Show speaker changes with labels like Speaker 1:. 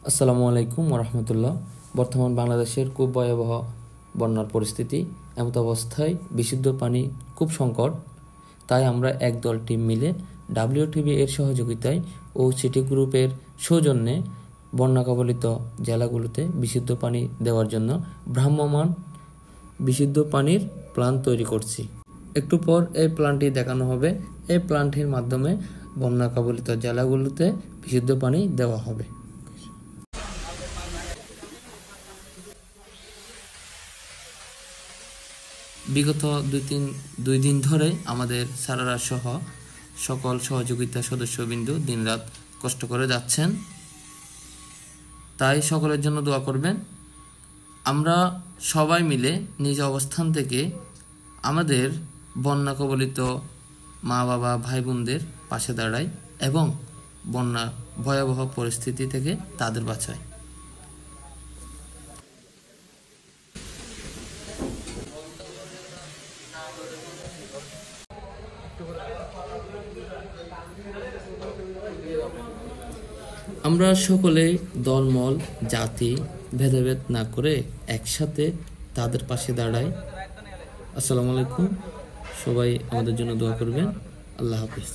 Speaker 1: আসসালামু আলাইকুম ওরহমতুল্লাহ। বর্তমান বাংলাদেশের খুব ভয়াবহ বন্যার পরিস্থিতি। এমত অবস্থায় বিশুদ্ধ পানি খুব সংকট। তাই আমরা একদল টিম মিলে WTB এর সহযোগিতায় ও সিটি গ্রুপের সৌজন্যে বন্যা কবলিত জেলাগুলোতে বিশুদ্ধ পানি দেওয়ার জন্য ভ্রাম্যমাণ বিশুদ্ধ পানির প্ল্যান তৈরি করছি। একটু পর এই প্ল্যানটি দেখানো হবে। এই প্ল্যানটির মাধ্যমে বন্যা কবলিত জেলাগুলোতে বিশুদ্ধ পানি দেওয়া হবে। বিগত দুই দিন ধরে আমাদের স্যারেরা সহ সকল সহযোগিতা সদস্যবৃন্দ দিনরাত কষ্ট করে যাচ্ছেন। তাই সকলের জন্য দোয়া করবেন। আমরা সবাই মিলে নিজ অবস্থান থেকে আমাদের বন্যা কবলিত মা বাবা ভাই বোনদের পাশে দাঁড়াই এবং বন্যা ভয়াবহ পরিস্থিতি থেকে তাদের বাঁচাই। আমরা সকলে দলমল জাতি ভেদাভেদ না করে একসাথে তাদের পাশে দাঁড়াই। আসসালামু আলাইকুম। সবাই আমাদের জন্য দোয়া করবেন। আল্লাহ হাফিজ।